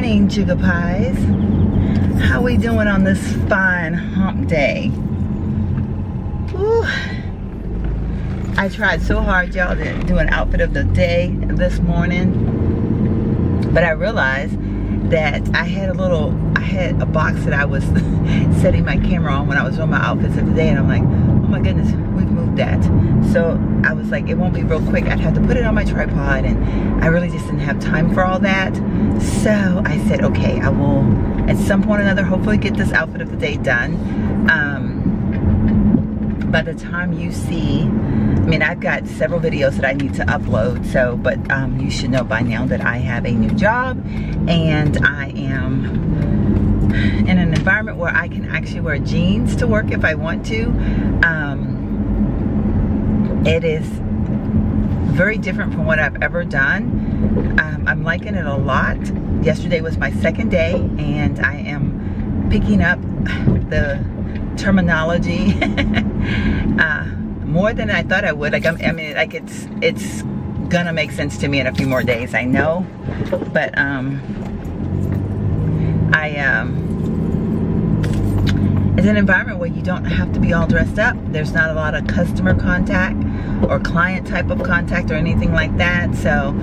morning, Sugar Pies. How we doing on this fine hump day? Whew. I tried so hard, y'all, to do an outfit of the day this morning, but I realized that I had a box that I was setting my camera on when I was doing my outfits of the day, and I'm like, oh my goodness, we've moved that. So I was like, it won't be real quick. I'd have to put it on my tripod, and I really just didn't have time for all that. So I said, okay, I will at some point or another hopefully get this outfit of the day done. By the time you see, I mean, I've got several videos that I need to upload, so, but you should know by now that I have a new job, and I am in an environment where I can actually wear jeans to work if I want to. It is very different from what I've ever done. I'm liking it a lot. Yesterday was my second day, and I am picking up the terminology more than I thought I would. Like, I mean, like it's gonna make sense to me in a few more days, I know. But it's an environment where you don't have to be all dressed up. There's not a lot of customer contact or client type of contact or anything like that. So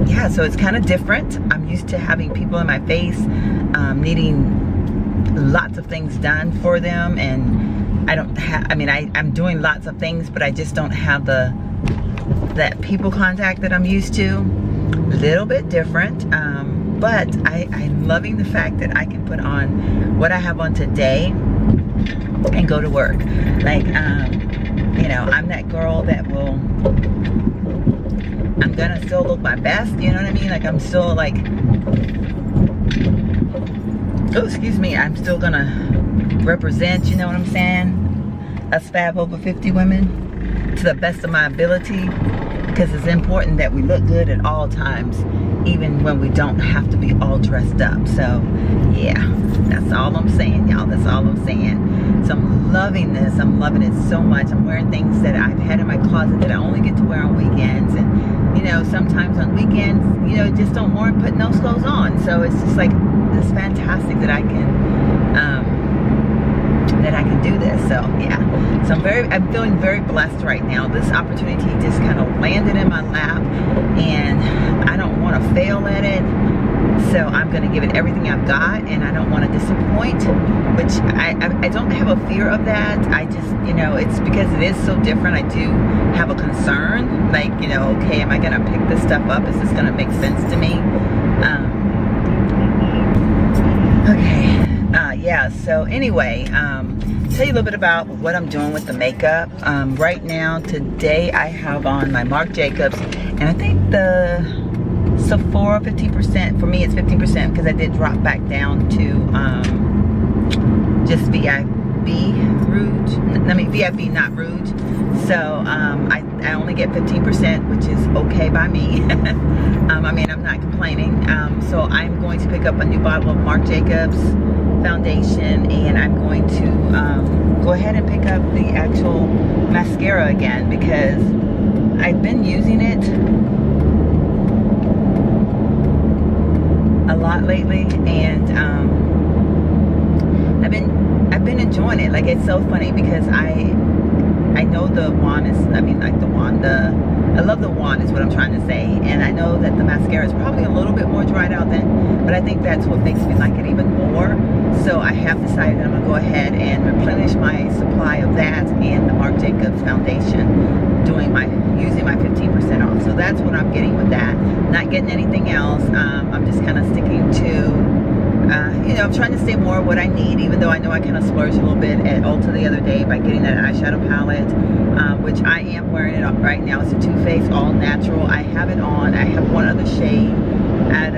yeah, so it's kind of different. I'm used to having people in my face, needing lots of things done for them, and I don't have, I mean, I'm doing lots of things, but I just don't have that people contact that I'm used to. A little bit different, but I'm loving the fact that I can put on what I have on today and go to work. Like, you know, I'm that girl that will, I'm gonna still look my best, you know what I mean? Like, I'm still like, oh, excuse me, I'm still gonna represent, you know what I'm saying, us Fab Over 50 women to the best of my ability, because it's important that we look good at all times, even when we don't have to be all dressed up. So yeah, that's all I'm saying, y'all. That's all I'm saying. So I'm loving this. I'm loving it so much. I'm wearing things that I've had in my closet that I only get to wear on weekends, and you know, sometimes on weekends, you know, just don't warrant putting those clothes on. So it's just like, it's fantastic that I can do this. So yeah, so I'm feeling very blessed right now. This opportunity just kind of landed in my lap, and I don't want to fail at it. So I'm going to give it everything I've got, and I don't want to disappoint, which I don't have a fear of that. I just, you know, it's because it is so different. I do have a concern, like, you know, okay, am I going to pick this stuff up? Is this going to make sense to me? Okay, yeah, so anyway, tell you a little bit about what I'm doing with the makeup. Right now, today, I have on my Marc Jacobs, and I think the Sephora 15%, for me it's 15%, because I did drop back down to just VIP Rouge, I mean VIP not Rouge. So I only get 15%, which is okay by me. I mean, I'm not complaining. So I'm going to pick up a new bottle of Marc Jacobs foundation, and I'm going to go ahead and pick up the actual mascara again, because I've been using it a lot lately, and I've been enjoying it. Like, it's so funny because I know the wand is, I mean, like the wand, I love the wand is what I'm trying to say, and I know that the mascara is probably a little bit more dried out than, but I think that's what makes me like it even more. So I have decided that I'm gonna go ahead and replenish my supply of that and the Marc Jacobs foundation, using my 15% off. So that's what I'm getting with that. Not getting anything else. I'm just kind of sticking to, you know, I'm trying to stay more what I need, even though I know I kind of splurged a little bit at Ulta the other day by getting that eyeshadow palette, which I am wearing it right now. It's a Too Faced All Natural. I have it on. I have one other shade at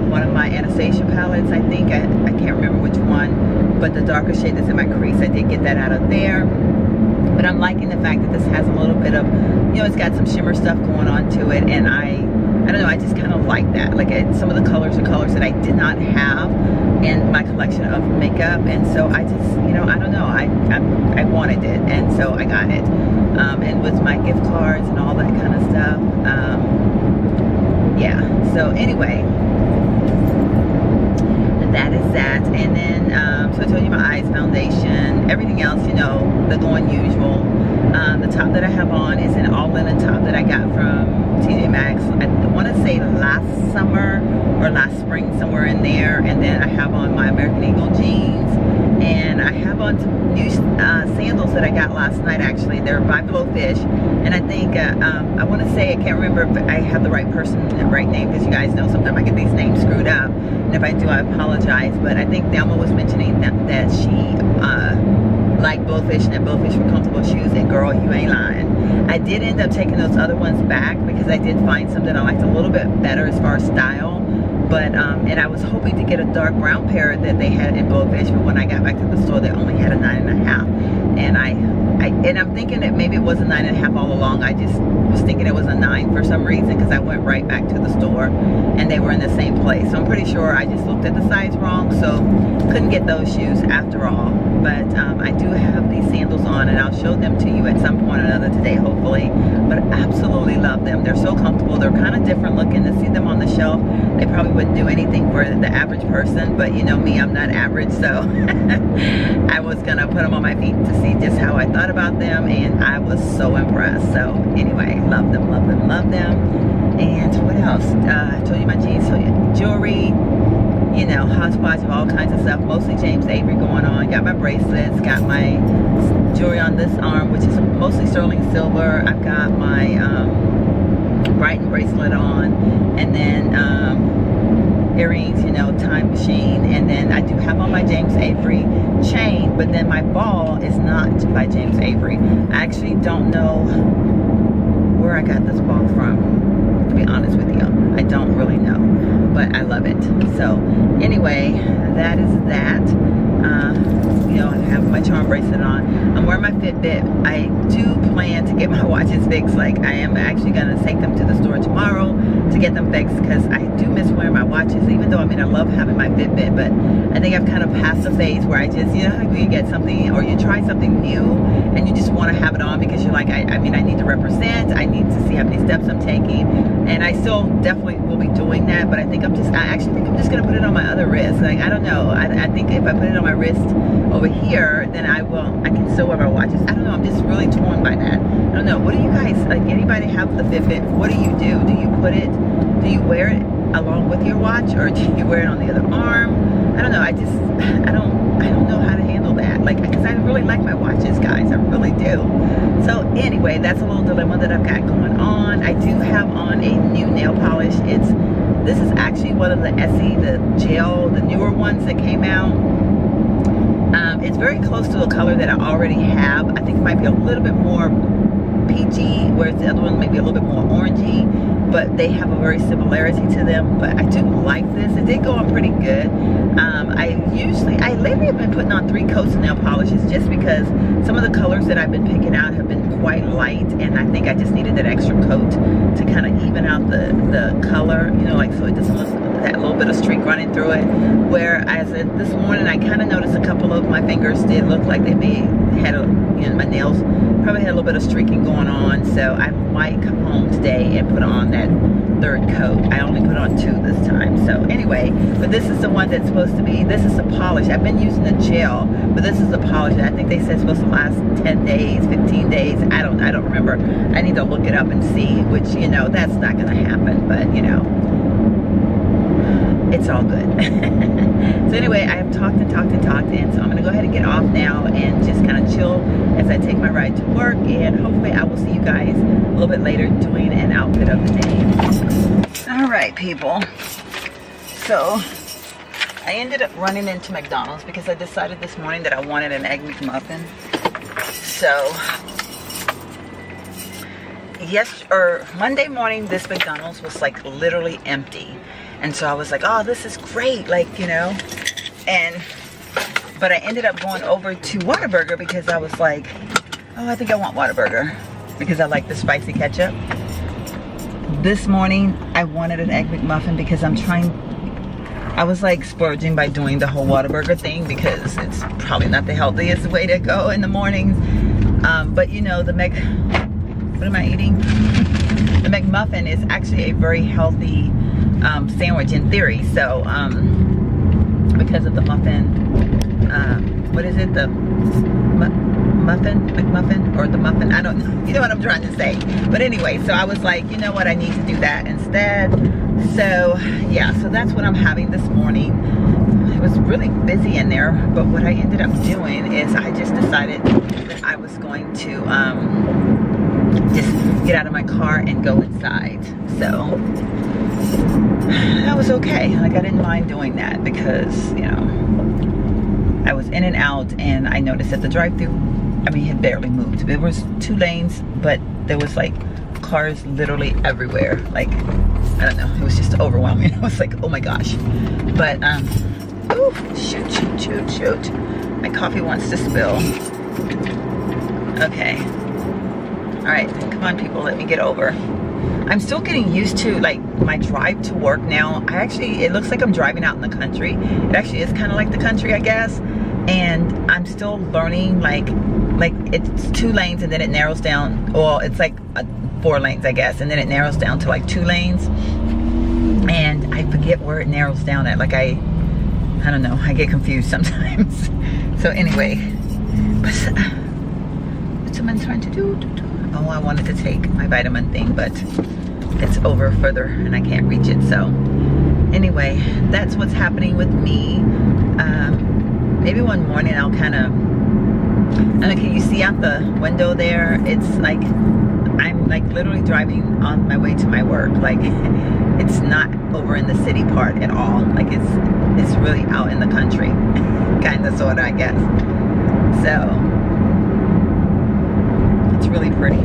one of my Anastasia palettes, I think. I can't remember which one, but the darker shade that's in my crease, I did get that out of there. But I'm liking the fact that this has a little bit of, you know, it's got some shimmer stuff going on to it, and I don't know, I just kind of like that. Like, some of the colors are colors that I did not have in my collection of makeup, and so I just, you know, I don't know, I wanted it, and so I got it. And with my gift cards and all that kind of stuff, yeah. So anyway, that is that. And then so I told you my eyes foundation, everything else, you know, the going usual. The top that I have on is an all-linen top that I got from TJ Maxx. I want to say last summer or last spring, somewhere in there. And then I have on my American Eagle jeans, and I have on some new sandals that I got last night. Actually, they're by Blowfish, and I think I want to say, I can't remember if I have the right person, the right name, because you guys know sometimes I get these names screwed up, and if I do, I apologize. But I think Thelma was mentioning that she liked Blowfish, and that Blowfish were comfortable shoes, and girl, you ain't lying. I did end up taking those other ones back because I did find some that I liked a little bit better as far as style. But and I was hoping to get a dark brown pair that they had in Blowfish, but when I got back to the store, they only had a 9.5. And I'm thinking that maybe it was a 9.5 all along. I just was thinking it was a 9 for some reason, because I went right back to the store and they were in the same place. So I'm pretty sure I just looked at the size wrong, so couldn't get those shoes after all. But I do have these sandals on, and I'll show them to you at some point or another today, hopefully. But I absolutely love them. They're so comfortable. They're kind of different looking. To see them on the shelf, they probably wouldn't do anything for the average person, but you know me, I'm not average, so I was gonna put them on my feet to see just how I thought about them, and I was so impressed. So anyway, love them, love them, love them. And what else? I told you my jeans, so jewelry, you know, hodgepodge of all kinds of stuff, mostly James Avery going on. Got my bracelets, got my jewelry on this arm, which is mostly sterling silver. I've got my Brighton bracelet on, and then earrings, you know, time machine. And then I do have on my James Avery chain, but then my ball is not by James Avery. I actually don't know where I got this ball from, to be honest with you. I don't really know, but I love it. So anyway, that is that. You know, I have my charm bracelet on. I'm wearing my Fitbit. I do plan to get my watches fixed. Like, I am actually going to take them to the store tomorrow to get them fixed, because I do miss wearing my watches, even though, I mean, I love having my Fitbit, but I think I've kind of passed the phase where I just, you know, when you get something or you try something new and you just want to have it on because you're like, I mean, I need to represent, I need to see how many steps I'm taking, and I still definitely will be doing that. But I think I actually think I'm just going to put it on my other wrist. Like, I don't know, I think if I put it on my wrist over here, then I can still wear my watches. I don't know, I'm just really torn by that. I don't know, what do you guys, like, anybody have the Fitbit? What do you do? Do you put it, do you wear it along with your watch, or do you wear it on the other arm? I don't know, I don't know how to handle that, like, because I really like my watches, guys, I really do. So anyway, that's a little dilemma that I've got going on. I do have on a new nail polish. This is actually one of the Essie, the gel, the newer ones that came out. It's very close to a color that I already have. I think it might be a little bit more peachy, whereas the other one may be a little bit more orangey, but they have a very similarity to them. But I do like this. It did go on pretty good. I lately have been putting on 3 coats of nail polishes, just because some of the colors that I've been picking out have been quite light, and I think I just needed that extra coat to kind of even out the color, you know, like, so it doesn't look that little bit of streak running through it. Whereas this morning I kind of noticed a couple of my fingers did look like they may had you know, my nails probably had a little bit of streaking going on. So I might come home today and put on that 3rd coat. I only put on 2 this time. So anyway, but this is the one that's supposed to be, this is a polish. I've been using the gel, but this is a polish. I think they said it's supposed to last 10 days, 15 days. I don't remember. I need to look it up and see, which, you know, that's not going to happen, but you know, it's all good. So anyway, I have talked and so I'm going to go ahead and get off now and just kind of chill as I take my ride to work, and hopefully I will see you guys a little bit later doing an outfit of the day. All right, people. So I ended up running into McDonald's because I decided this morning that I wanted an Egg McMuffin. So Monday morning, this McDonald's was like literally empty. And so I was like, oh, this is great, like, you know. But I ended up going over to Whataburger because I was like, oh, I think I want Whataburger because I like the spicy ketchup. This morning, I wanted an Egg McMuffin because I was like splurging by doing the whole Whataburger thing because it's probably not the healthiest way to go in the mornings. But you know, what am I eating? The McMuffin is actually a very healthy sandwich in theory. So because of the muffin. What is it? The muffin, McMuffin, or the muffin? I don't know. You know what I'm trying to say. But anyway, so I was like, you know what? I need to do that instead. So yeah, so that's what I'm having this morning. It was really busy in there, but what I ended up doing is I just decided that I was going to just get out of my car and go inside. So that was okay. Like, I didn't mind doing that because, you know, I was in and out, and I noticed that the drive-thru, I mean, had barely moved. There was 2 lanes, but there was like cars literally everywhere. Like, I don't know, it was just overwhelming. I was like, oh my gosh. But ooh, shoot. My coffee wants to spill. Okay. All right, come on people, let me get over. I'm still getting used to like my drive to work now. It looks like I'm driving out in the country. It actually is kind of like the country, I guess. And I'm still learning, like it's 2 lanes and then it narrows down. Well, it's like 4 lanes, I guess, and then it narrows down to like 2 lanes. And I forget where it narrows down at. Like I don't know, I get confused sometimes. So anyway, what's someone trying to do? Oh, I wanted to take my vitamin thing, but it's over further and I can't reach it. So anyway, that's what's happening with me. Maybe one morning I'll kind of, I don't know, can you see out the window there? It's like, I'm like literally driving on my way to my work. Like, it's not over in the city part at all. Like, it's really out in the country. Kind of, sort of, I guess. So it's really pretty.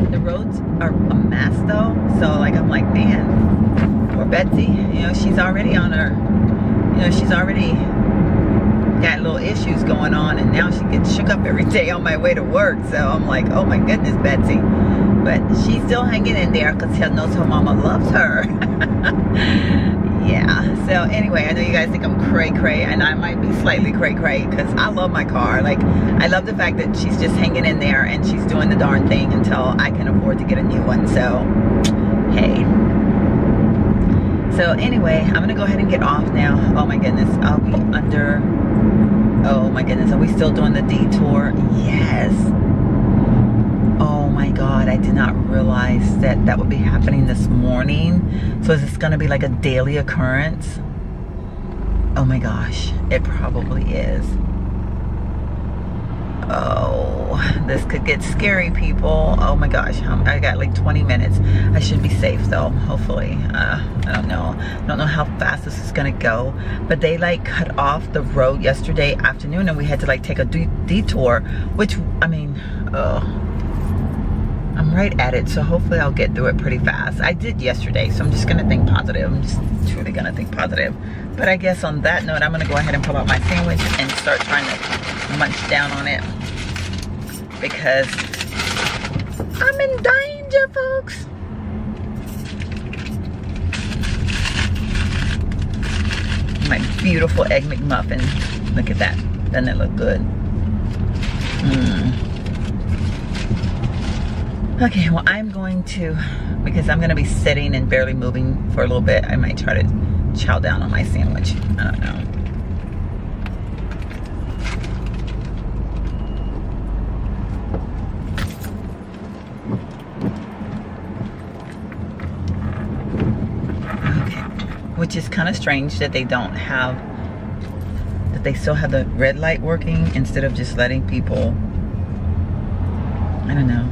The roads are a mess though. So like, I'm like, man, poor Betsy, you know, she's already on her, you know, she's already got little issues going on, and now she gets shook up every day on my way to work. So I'm like, oh my goodness, Betsy. But she's still hanging in there because she knows her mama loves her. Yeah, so anyway, I know you guys think I'm cray-cray, and I might be slightly cray-cray because I love my car. Like, I love the fact that she's just hanging in there and she's doing the darn thing until I can afford to get a new one. So, hey. So anyway, I'm gonna go ahead and get off now. Oh my goodness, I'll be under, oh my goodness, are we still doing the detour? Yes. Oh my God, I did not realize that that would be happening this morning. So is this gonna be like a daily occurrence? Oh my gosh, it probably is. Oh, this could get scary, people. Oh my gosh, I got like 20 minutes. I should be safe though, hopefully. I don't know how fast this is gonna go, but they like cut off the road yesterday afternoon and we had to like take a detour, which, I mean, I'm right at it, so hopefully I'll get through it pretty fast. I did yesterday, so I'm just gonna think positive. I'm just truly gonna think positive. But I guess on that note, I'm gonna go ahead and pull out my sandwich and start trying to munch down on it, because I'm in danger, folks. My beautiful Egg McMuffin. Look at that. Doesn't it look good? Okay, well, I'm going to, because I'm going to be sitting and barely moving for a little bit, I might try to chow down on my sandwich. I don't know. Okay, which is kind of strange that they don't have, that they still have the red light working instead of just letting people, I don't know.